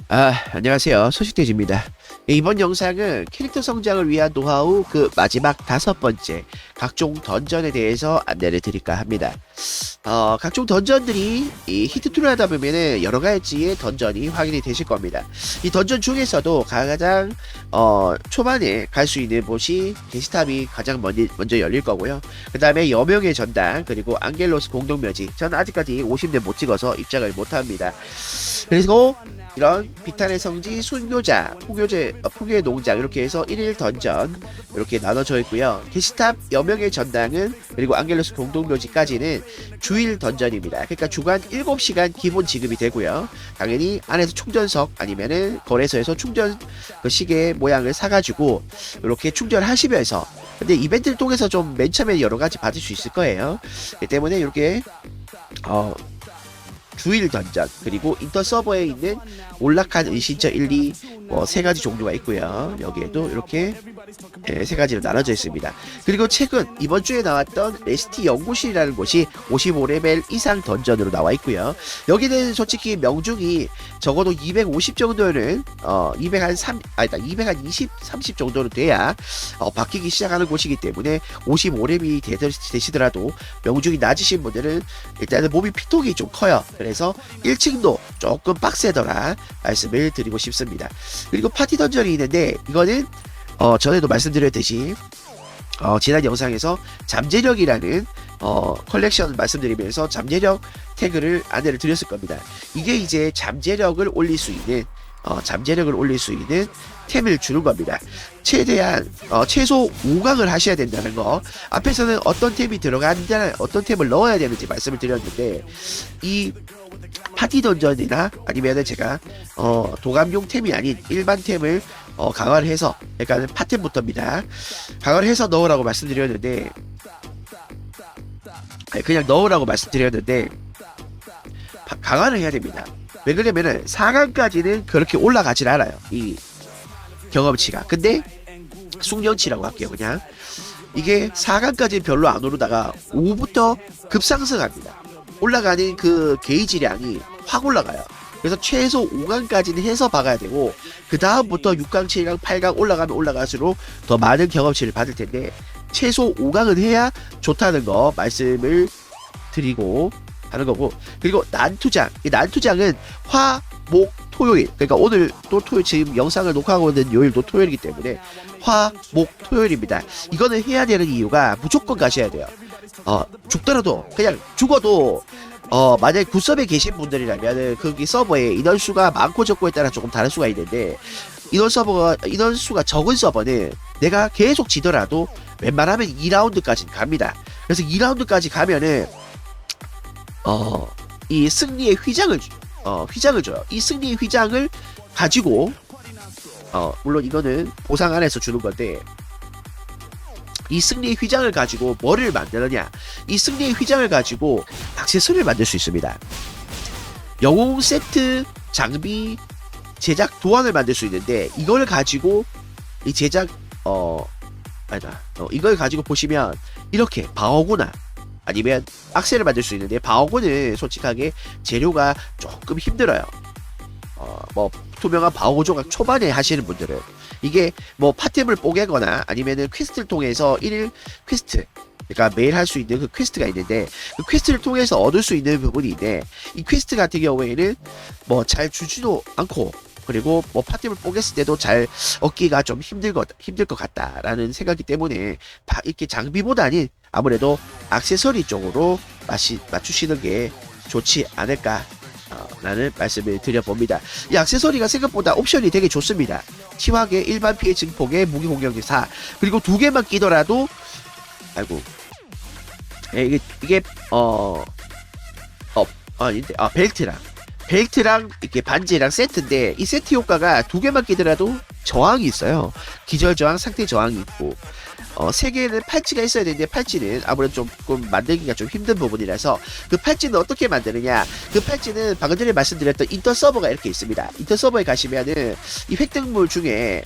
안녕하세요. 소식돼지입니다. 이번 영상은 캐릭터 성장을 위한 노하우 그 마지막 5번째 각종 던전에 대해서 안내를 드릴까 합니다. 각종 던전들이 이 히트툴을 하다 보면은 여러 가지의 던전이 확인이 되실 겁니다. 이 던전 중에서도 가장 초반에 갈 수 있는 곳이 게시탑이 가장 먼저 열릴 거고요. 그 다음에 여명의 전당 그리고 앙겔로스 공동묘지. 저는 아직까지 50년 못 찍어서 입장을 못합니다. 그리고 이런 비탄의 성지, 순교자, 풍요의 농장 이렇게 해서 1일 던전 이렇게 나눠져 있고요. 게시탑 여명의 전당은 그리고 앙겔로스 공동묘지까지는 주일 던전입니다. 그러니까 주간 7시간 기본 지급이 되고요. 당연히 안에서 충전석 아니면은 거래소에서 충전 그 시계 모양을 사가지고 이렇게 충전하시면서 근데 이벤트를 통해서 좀 맨 처음에 여러 가지 받을 수 있을 거예요. 그렇기 때문에 이렇게 주일 던전 그리고 인터 서버에 있는 몰락한 은신처 1, 2 세 가지 종류가 있고요. 여기에도 이렇게 세 가지로 나눠져 있습니다. 그리고 최근 이번 주에 나왔던 레시티 연구실이라는 곳이 55레벨 이상 던전으로 나와 있고요. 여기는 솔직히 명중이 적어도 250 정도는 220, 30 정도는 돼야 바뀌기 시작하는 곳이기 때문에 55렙이 되시더라도 명중이 낮으신 분들은 일단은 몸이 피통이 좀 커요. 그래서 1층도 조금 빡세더라 말씀을 드리고 싶습니다. 그리고 파티 던전이 있는데 이거는 전에도 말씀드렸듯이 지난 영상에서 잠재력이라는 컬렉션 말씀드리면서 잠재력 태그를 안내를 드렸을 겁니다. 이게 이제 잠재력을 올릴 수 있는 템을 주는 겁니다. 최대한 최소 5강을 하셔야 된다는 거. 앞에서는 어떤 템이 들어간다, 어떤 템을 넣어야 되는지 말씀을 드렸는데 이 파티 던전이나 아니면은 제가 도감용 템이 아닌 일반 템을 강화를 해서 그러니까 파템부터입니다. 강화를 해서 넣으라고 말씀드렸는데 그냥 넣으라고 말씀드렸는데 강화를 해야 됩니다. 왜 그러냐면은 4강까지는 그렇게 올라가질 않아요. 이 경험치가. 근데 숙련치라고 할게요. 그냥 이게 4강까지는 별로 안 오르다가 5부터 급상승합니다. 올라가는 그 게이지량이 확 올라가요. 그래서 최소 5강까지는 해서 박아야 되고 그 다음부터 6강, 7강, 8강 올라가면 올라갈수록 더 많은 경험치를 받을 텐데 최소 5강은 해야 좋다는 거 말씀을 드리고 하는 거고. 그리고 난투장, 이 난투장은 화, 목, 토요일, 그러니까 오늘 또 토요일, 지금 영상을 녹화하고 있는 요일도 토요일이기 때문에 화, 목, 토요일입니다. 이거는 해야 되는 이유가 무조건 가셔야 돼요. 죽더라도 그냥 죽어도 만약에 굿섭에 계신 분들이라면 거기 서버에 인원수가 많고 적고에 따라 조금 다를 수가 있는데 인원수가 적은 서버는 내가 계속 지더라도 웬만하면 2라운드까지는 갑니다. 그래서 2라운드까지 가면은 이 승리의 휘장을 줘요. 이 승리의 휘장을 가지고 물론 이거는 보상 안에서 주는 건데 이 승리의 휘장을 가지고 뭐를 만드느냐, 이 승리의 휘장을 가지고 액세서리를 만들 수 있습니다. 영웅 세트, 장비, 제작 도안을 만들 수 있는데 이걸 가지고 이 제작 이걸 가지고 보시면 이렇게 방어구나 아니면 악세를 만들 수 있는데 방어구는 솔직하게 재료가 조금 힘들어요. 뭐 투명한 방어구 조각 초반에 하시는 분들은 이게 뭐 파템을 뽀개거나 아니면은 퀘스트를 통해서 1일 퀘스트, 그러니까 매일 할 수 있는 그 퀘스트가 있는데 그 퀘스트를 통해서 얻을 수 있는 부분이 있는데 이 퀘스트 같은 경우에는 뭐 잘 주지도 않고 그리고 뭐 파템을 뽀갰을 때도 잘 얻기가 좀 힘들 것 같다라는 생각이 때문에 이렇게 장비보다는 아무래도 액세서리 쪽으로 맞추시는 게 좋지 않을까 라는 말씀을 드려봅니다. 이 액세서리가 생각보다 옵션이 되게 좋습니다. 치확의 일반 피해 증폭의 무기 공격력 4 그리고 2개만 끼더라도 이게 벨트랑 이렇게 반지랑 세트인데 이 세트 효과가 2개만 끼더라도 저항이 있어요. 기절 저항, 상태 저항이 있고 3개는 팔찌가 있어야 되는데 팔찌는 아무래도 조금 만들기가 좀 힘든 부분이라서 그 팔찌는 어떻게 만드느냐, 그 팔찌는 방금 전에 말씀드렸던 인터 서버가 이렇게 있습니다. 인터 서버에 가시면은 이 획득물 중에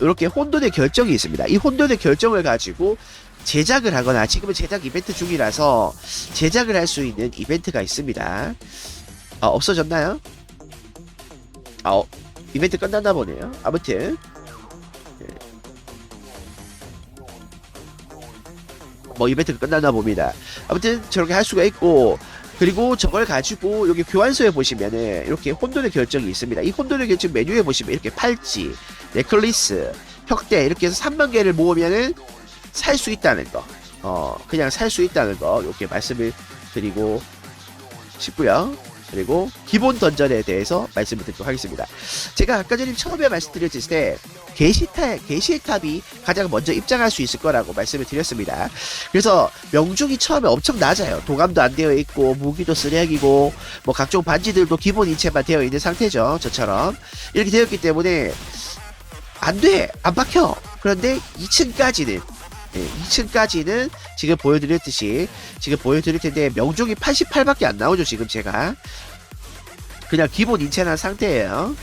이렇게 혼돈의 결정이 있습니다. 이 혼돈의 결정을 가지고 제작을 하거나 지금은 제작 이벤트 중이라서 제작을 할 수 있는 이벤트가 있습니다. 없어졌나요? 이벤트 끝났나 보네요. 아무튼 뭐 이벤트가 끝났나 봅니다. 아무튼 저렇게 할 수가 있고, 그리고 저걸 가지고 여기 교환소에 보시면은 이렇게 혼돈의 결정이 있습니다. 이 혼돈의 결정 메뉴에 보시면 이렇게 팔찌, 넥클리스, 혁대 이렇게 해서 3만 개를 모으면은 살 수 있다는 거. 그냥 살 수 있다는 거 이렇게 말씀을 드리고 싶고요. 그리고 기본 던전에 대해서 말씀을 드리도록 하겠습니다. 제가 아까 전에 처음에 말씀드렸을 때 게시의 탑이 가장 먼저 입장할 수 있을 거라고 말씀을 드렸습니다. 그래서 명중이 처음에 엄청 낮아요. 도감도 안 되어 있고 무기도 쓰레기고 뭐 각종 반지들도 기본 인체만 되어 있는 상태죠. 저처럼 이렇게 되었기 때문에 안 박혀. 그런데 2층까지는 2층까지는 지금 보여드릴 텐데 명중이 88밖에 안 나오죠. 지금 제가 그냥 기본 인체난 상태예요.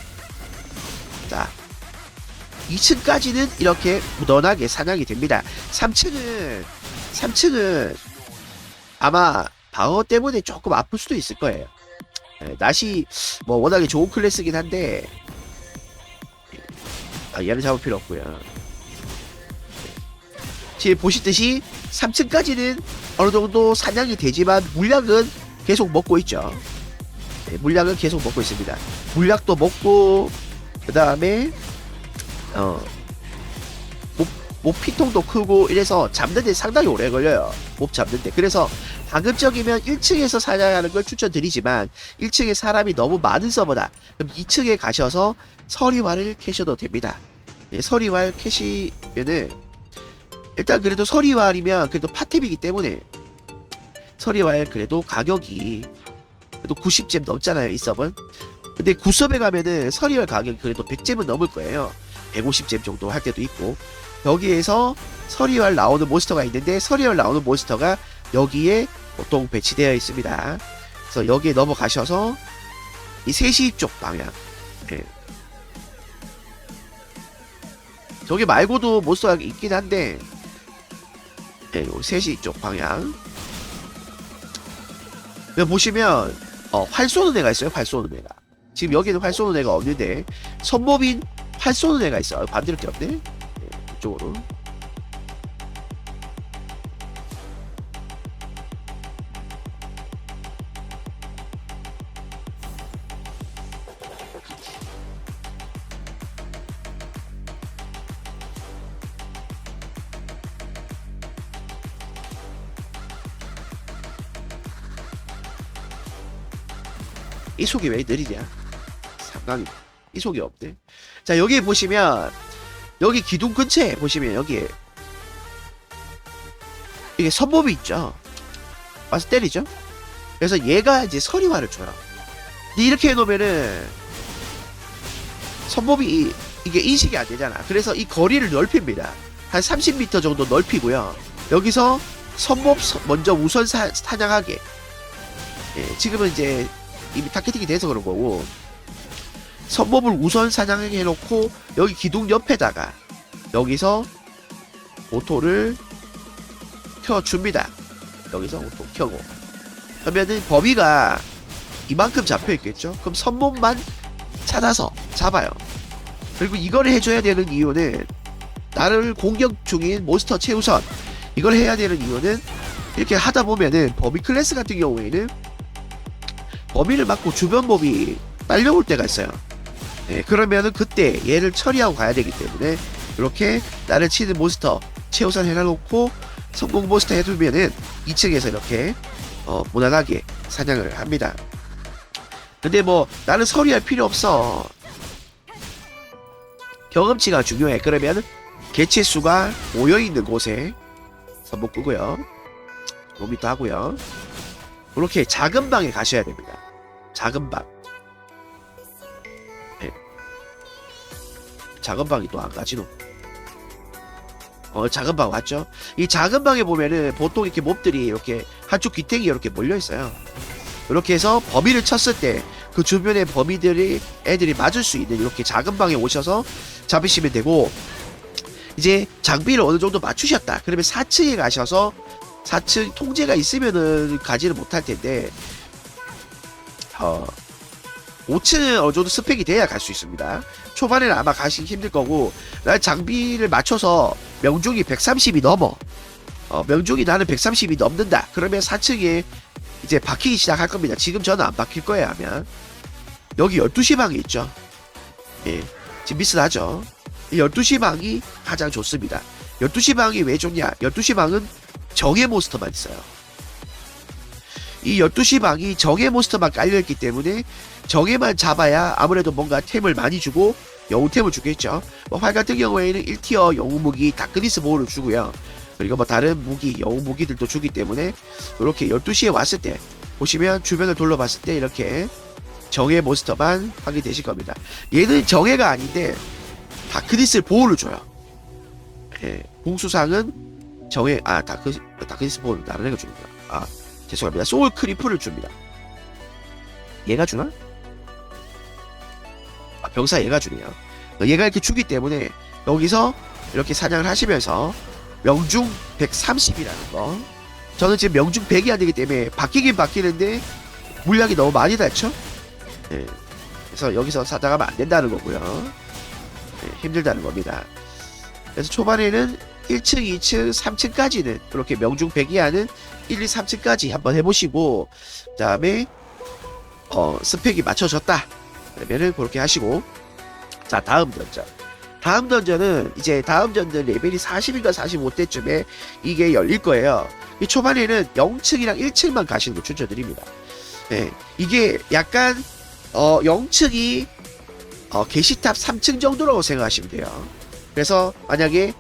자, 2층까지는 이렇게 무던하게 사냥이 됩니다. 3층은 아마 방어 때문에 조금 아플 수도 있을 거예요. 낫이 뭐 워낙에 좋은 클래스긴 한데 얘는 잡을 필요 없고요. 지금 보시듯이 3층까지는 어느 정도 사냥이 되지만 물약은 계속 먹고 있죠. 물약은 계속 먹고 있습니다. 물약도 먹고 그 다음에 몹 피통도 크고 이래서 잡는데 상당히 오래 걸려요. 몹 잡는데. 그래서 가급적이면 1층에서 사냥하는 걸 추천드리지만 1층에 사람이 너무 많은 서버다. 그럼 2층에 가셔서 서리활을 캐셔도 됩니다. 서리활 캐시면은 일단 그래도 서리활이면 그래도 파템이기 때문에 서리활 그래도 가격이 그래도 90잼 넘잖아요. 이 서버는. 근데 9섭에 가면은 서리활 가격이 그래도 100잼은 넘을 거예요. 150잼 정도 할 때도 있고. 여기에서 서리활 나오는 몬스터가 있는데 서리활 나오는 몬스터가 여기에 보통 배치되어 있습니다. 그래서 여기에 넘어가셔서 이 3시 쪽 방향, 저기 말고도 몬스터가 있긴 한데 3시 쪽 방향 여기 보시면 활 쏘는 애가 있어요. 활 쏘는 애가 지금 여기는 활 쏘는 애가 없는데 선모빈 활 쏘는 애가 있어요. 반대로 없네. 이쪽으로 이속이 왜 느리냐? 상당히 이속이 없네. 자, 여기 보시면 여기 기둥 근처에 보시면 여기에 이게 선몹이 있죠. 와서 때리죠. 그래서 얘가 이제 서리화를 줘요. 근데 이렇게 해놓으면은 선몹이 이게 인식이 안 되잖아. 그래서 이 거리를 넓힙니다. 한 30m 정도 넓히고요. 여기서 선몹 먼저 우선 사냥하게. 지금은 이제 이미 타겟팅이 돼서 그런 거고 선몹을 우선 사냥하게 해놓고 여기 기둥 옆에다가 여기서 오토를 켜줍니다. 여기서 오토 켜고 그러면은 범위가 이만큼 잡혀있겠죠. 그럼 선몹만 찾아서 잡아요. 그리고 이걸 해줘야 되는 이유는 나를 공격 중인 몬스터 최우선 이걸 해야 되는 이유는 이렇게 하다 보면은 범위 클래스 같은 경우에는 범위를 맞고 주변 몹이 딸려올 때가 있어요. 그러면은 그때 얘를 처리하고 가야 되기 때문에 이렇게 나를 치는 몬스터 최우선 해놔놓고 성공 몬스터 해두면은 2층에서 이렇게 무난하게 사냥을 합니다. 근데 뭐 나는 서리할 필요 없어. 경험치가 중요해. 그러면 개체수가 모여있는 곳에 선복 끄고요. 로미도 하고요. 이렇게 작은 방에 가셔야 됩니다. 작은 방. 작은 방이 또 안 가지노. 작은 방 왔죠? 이 작은 방에 보면은 보통 이렇게 몹들이 이렇게 한쪽 귀탱이 이렇게 몰려 있어요. 이렇게 해서 범위를 쳤을 때 그 주변의 범위들이 애들이 맞을 수 있는 이렇게 작은 방에 오셔서 잡으시면 되고 이제 장비를 어느 정도 맞추셨다. 그러면 4층에 가셔서 4층 통제가 있으면은 가지를 못할 텐데 5층은 어느 정도 스펙이 돼야 갈 수 있습니다. 초반에는 아마 가시기 힘들 거고, 난 장비를 맞춰서 명중이 130이 넘어. 명중이 나는 130이 넘는다. 그러면 4층에 이제 박히기 시작할 겁니다. 지금 저는 안 박힐 거예요, 하면. 여기 12시 방이 있죠. 예. 지금 미스나죠. 이 12시 방이 가장 좋습니다. 12시 방이 왜 좋냐? 12시 방은 정예 몬스터만 있어요. 이 12시 방이 정예 몬스터만 깔려있기 때문에 정예만 잡아야 아무래도 뭔가 템을 많이 주고 영웅템을 주겠죠. 뭐 활 같은 경우에는 1티어 영웅 무기 다크니스 보호를 주고요. 그리고 뭐 다른 무기, 영웅 무기들도 주기 때문에 이렇게 12시에 왔을 때 보시면 주변을 둘러봤을 때 이렇게 정예 몬스터만 확인되실 겁니다. 얘는 정예가 아닌데 다크니스 보호를 줘요. 예, 공수상은 정예, 다크니스 보호를 다른 애가 줍니다. 죄송합니다. 소울 크리프를 줍니다. 얘가 주나? 병사 얘가 주네요. 얘가 이렇게 주기 때문에 여기서 이렇게 사냥을 하시면서 명중 130이라는 거. 저는 지금 명중 100이 안 되기 때문에 바뀌긴 바뀌는데 물량이 너무 많이 닿죠? 네. 그래서 여기서 사냥하면 안 된다는 거고요. 네, 힘들다는 겁니다. 그래서 초반에는 1층, 2층, 3층까지는 그렇게 명중 100이 하는 1, 2, 3층까지 한번 해보시고, 그 다음에 스펙이 맞춰졌다 그러면은 그렇게 하시고, 자, 다음 던전. 다음 던전은 이제 다음 던전 레벨이 40인가 45대쯤에 이게 열릴 거예요. 이 초반에는 0층이랑 1층만 가시는 거 추천드립니다. 네, 이게 약간 0층이 게시탑 3층 정도라고 생각하시면 돼요. 그래서 만약에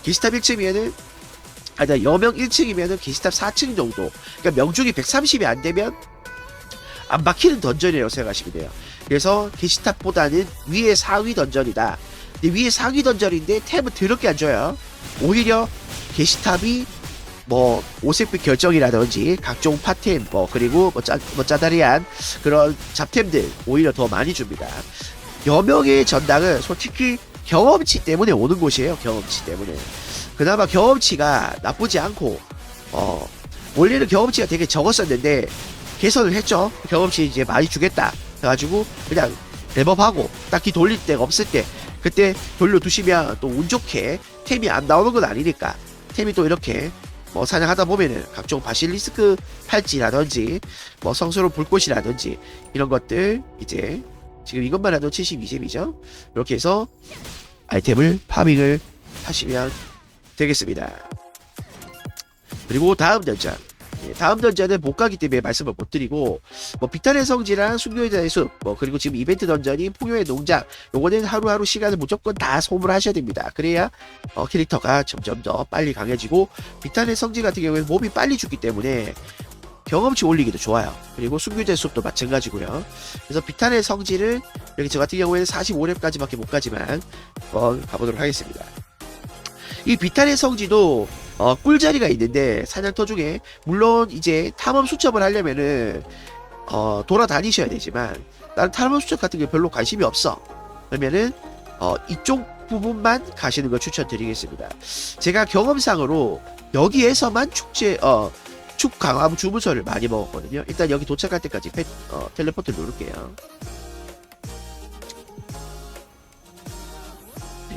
게시탑 1층이면은 여명 1층이면은 게시탑 4층 정도. 그러니까 명중이 130이 안 되면 안 박히는 던전이라고 생각하시면 돼요. 그래서 게시탑보다는 위에 상위 던전이다. 근데 위에 상위 던전인데 템은 더럽게 안 줘요. 오히려 게시탑이 뭐 오색빛 결정이라든지 각종 파템 그리고 짜다리한 그런 잡템들 오히려 더 많이 줍니다. 여명의 전당은 솔직히 경험치 때문에 오는 곳이에요. 경험치 때문에. 그나마 경험치가 나쁘지 않고 원래는 경험치가 되게 적었었는데 개선을 했죠. 경험치 이제 많이 주겠다 해가지고 그냥 랩업하고 딱히 돌릴 데가 없을 때 그때 돌려두시면 또 운 좋게 템이 안 나오는 건 아니니까 템이 또 이렇게 뭐 사냥하다 보면은 각종 바실리스크 팔찌라든지 뭐 성스러운 불꽃이라든지 이런 것들 이제 지금 이것만 해도 72잼이죠. 이렇게 해서 아이템을 파밍을 하시면 되겠습니다. 그리고 다음 던전. 다음 던전은 못 가기 때문에 말씀을 못 드리고, 뭐 비탄의 성지랑 숙녀의 숲, 그리고 지금 이벤트 던전이 풍요의 농장, 요거는 하루하루 시간을 무조건 다 소모를 하셔야 됩니다. 그래야 캐릭터가 점점 더 빨리 강해지고, 비탄의 성지 같은 경우에는 몸이 빨리 죽기 때문에 경험치 올리기도 좋아요. 그리고 숙녀의 숲도 마찬가지고요. 그래서 비탄의 성지를 여기 저 같은 경우에는 45렙까지밖에 못 가지만 가보도록 하겠습니다. 이 비탄의 성지도 꿀자리가 있는데 사냥터 중에 물론 이제 탐험 수첩을 하려면은 돌아다니셔야 되지만 나는 탐험 수첩 같은 게 별로 관심이 없어. 그러면은 이쪽 부분만 가시는 걸 추천드리겠습니다. 제가 경험상으로 여기에서만 축 강화부 주문서를 많이 먹었거든요. 일단 여기 도착할 때까지 텔레포트 누를게요.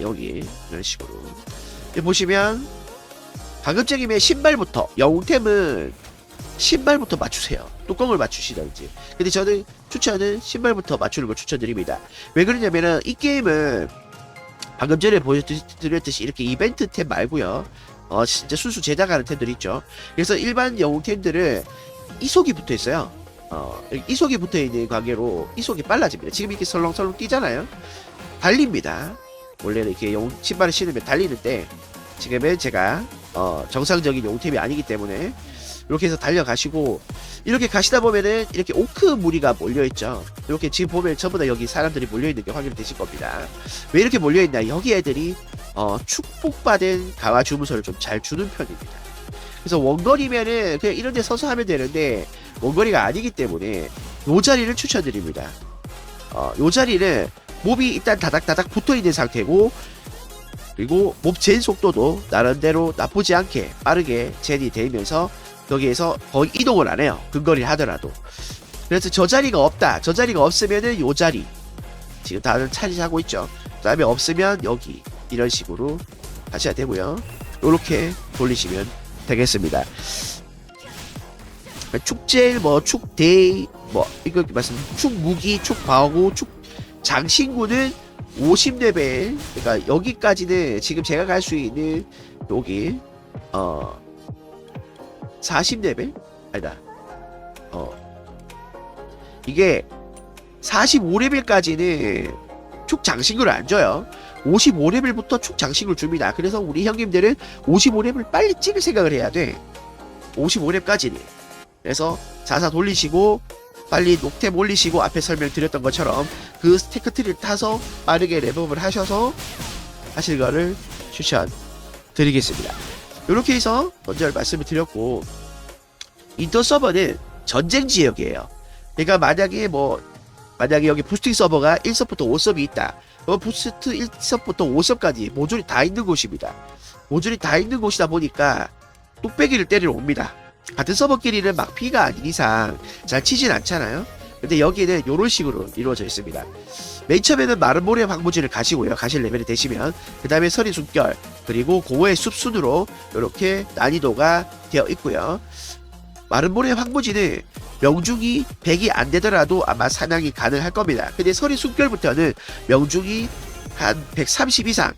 여기 이런 식으로 보시면 가급적이면 신발부터 영웅템은 신발부터 맞추세요. 뚜껑을 맞추시던지. 근데 저는 추천은 신발부터 맞추는 걸 추천드립니다. 왜 그러냐면은 이 게임은 방금 전에 보여드렸듯이 이렇게 이벤트템 말고요. 진짜 순수 제작하는 템들 있죠. 그래서 일반 영웅템들은 이속이 붙어 있어요. 이속이 붙어 있는 관계로 이속이 빨라집니다. 지금 이렇게 설렁설렁 뛰잖아요. 달립니다. 원래는 이렇게 영웅 신발을 신으면 달리는데 지금은 제가 정상적인 용템이 아니기 때문에 이렇게 해서 달려가시고 이렇게 가시다 보면은 이렇게 오크 무리가 몰려있죠. 이렇게 지금 보면 전부 다 여기 사람들이 몰려있는 게 확인되실 겁니다. 왜 이렇게 몰려있나? 여기 애들이 축복받은 강화 주문서를 좀 잘 주는 편입니다. 그래서 원거리면은 그냥 이런 데 서서 하면 되는데 원거리가 아니기 때문에 요 자리를 추천드립니다. 요 자리는 몹이 일단 다닥다닥 붙어있는 상태고 그리고 몹 젠 속도도 나름대로 나쁘지 않게 빠르게 젠이 되면서 여기에서 거의 이동을 안 해요. 근거리를 하더라도. 그래서 저 자리가 없다. 저 자리가 없으면은 요 자리 지금 다들 차지하고 있죠. 그 다음에 없으면 여기 이런 식으로 하셔야 되고요. 요렇게 돌리시면 되겠습니다. 축제일 뭐 축대이 뭐 이거 말씀 축무기 축바오구 축장신구는 50레벨 그러니까 여기까지는 지금 제가 갈 수 있는 여기 40레벨 아니다 이게 45레벨까지는 축장신구를 안 줘요. 55레벨부터 축장신구를 줍니다. 그래서 우리 형님들은 55레벨 빨리 찍을 생각을 해야 돼. 55렙까지는. 그래서 자사 돌리시고 빨리 녹템 올리시고 앞에 설명드렸던 것처럼 그 스테이크트리를 타서 빠르게 랩업을 하셔서 하실 거를 추천드리겠습니다. 이렇게 해서 먼저 말씀을 드렸고, 인터 서버는 전쟁 지역이에요. 그러니까 만약에 여기 부스팅 서버가 1섭부터 5섭이 있다. 부스트 1섭부터 5섭까지 모듈이 다 있는 곳입니다. 모듈이 다 있는 곳이다 보니까 뚝배기를 때리러 옵니다. 같은 서버끼리는 막 피가 아닌 이상 잘 치진 않잖아요. 근데 여기는 이런 식으로 이루어져 있습니다. 맨 처음에는 마른 모래 황무지를 가시고요. 가실 레벨이 되시면 그 다음에 서리 숨결 그리고 고어의 숲 순으로 이렇게 난이도가 되어 있고요. 마른 모래 황무지는 명중이 100이 안 되더라도 아마 사냥이 가능할 겁니다. 근데 서리 숨결부터는 명중이 한 130 이상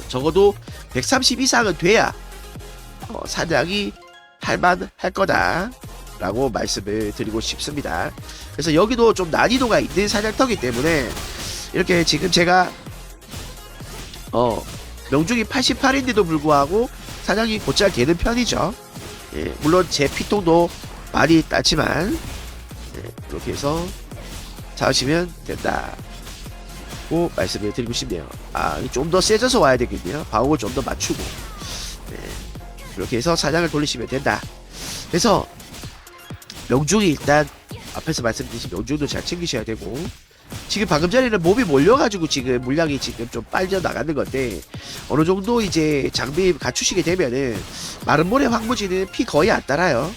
적어도 130 이상은 돼야 사냥이 할만할 거다 라고 말씀을 드리고 싶습니다. 그래서 여기도 좀 난이도가 있는 사냥터기 때문에 이렇게 지금 제가 명중이 88인데도 불구하고 사냥이 곧잘 되는 편이죠. 예, 물론 제 피통도 많이 따지만 이렇게 해서 잡으시면 된다고 말씀을 드리고 싶네요. 좀 더 세져서 와야 되겠네요. 방어를 좀 더 맞추고 이렇게 해서 사냥을 돌리시면 된다. 그래서 명중이 일단 앞에서 말씀드린 명중도 잘 챙기셔야 되고, 지금 방금 전에는 몸이 몰려가지고 지금 물량이 지금 좀 빨려 나가는 건데 어느 정도 이제 장비 갖추시게 되면은 마른 모래 황무지는 피 거의 안 따라요.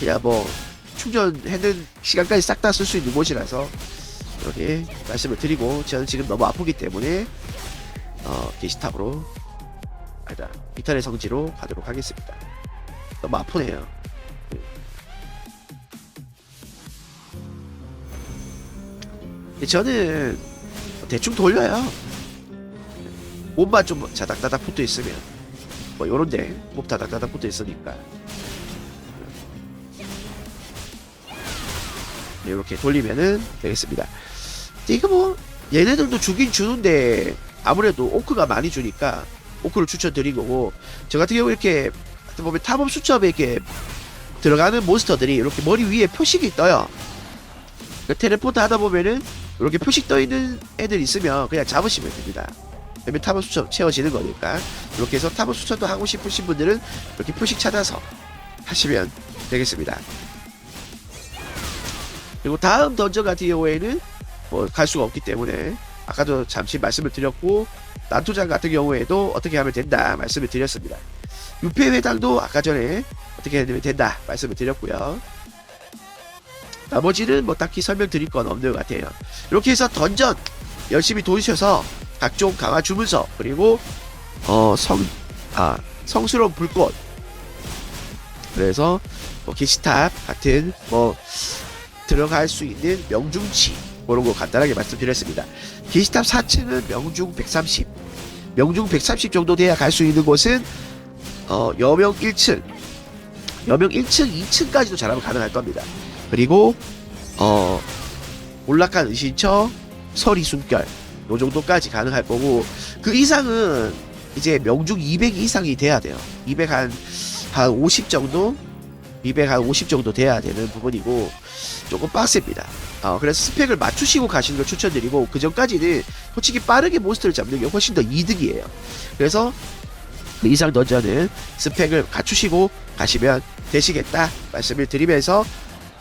그냥 충전하는 시간까지 싹 다 쓸 수 있는 곳이라서 이렇게 말씀을 드리고, 저는 지금 너무 아프기 때문에 게시탑으로 아니다 비탈의 성지로 가도록 하겠습니다. 너무 아프네요. 저는 대충 돌려요. 몸만 좀 자닥다닥 붙어 있으면 요런데 몸 다닥다닥 붙어 있으니까 이렇게 돌리면은 되겠습니다. 이거 얘네들도 주긴 주는데 아무래도 오크가 많이 주니까 오크를 추천드린 거고, 저 같은 경우 이렇게 보면 탑업 수첩에 이렇게 들어가는 몬스터들이 이렇게 머리 위에 표식이 떠요. 텔레포트 하다 보면은 이렇게 표식 떠 있는 애들 있으면 그냥 잡으시면 됩니다. 그러면 탑업 수첩 채워지는 거니까. 이렇게 해서 탑업 수첩도 하고 싶으신 분들은 이렇게 표식 찾아서 하시면 되겠습니다. 그리고 다음 던전 같은 경우에는 갈 수가 없기 때문에 아까도 잠시 말씀을 드렸고, 난투장 같은 경우에도 어떻게 하면 된다 말씀을 드렸습니다. 유폐 회당도 아까 전에 어떻게 하면 된다 말씀을 드렸고요. 나머지는 딱히 설명드릴 건 없는 것 같아요. 이렇게 해서 던전 열심히 도시셔서 각종 강화 주문서 그리고 성스러운 불꽃, 그래서 게시탑 같은 들어갈 수 있는 명중치 그런 거 간단하게 말씀드렸습니다. 게시탑 4층은 명중 130, 명중 130 정도 돼야 갈 수 있는 곳은 여명 1층, 여명 1층, 2층까지도 잘하면 가능할 겁니다. 그리고 몰락한 은신처, 서리 숨결 요 정도까지 가능할 거고, 그 이상은 이제 명중 200 이상이 돼야 돼요. 200 한 50 정도, 200 한 50 정도 돼야 되는 부분이고 조금 빡셉니다. 그래서 스펙을 맞추시고 가시는 걸 추천드리고, 그 전까지는 솔직히 빠르게 몬스터를 잡는 게 훨씬 더 이득이에요. 그래서 그 이상 던전은 스펙을 갖추시고 가시면 되시겠다 말씀을 드리면서,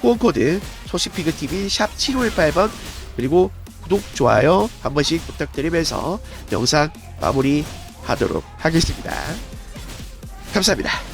후원코드 소식피그TV 샵 7518번 그리고 구독, 좋아요 한 번씩 부탁드리면서 영상 마무리 하도록 하겠습니다. 감사합니다.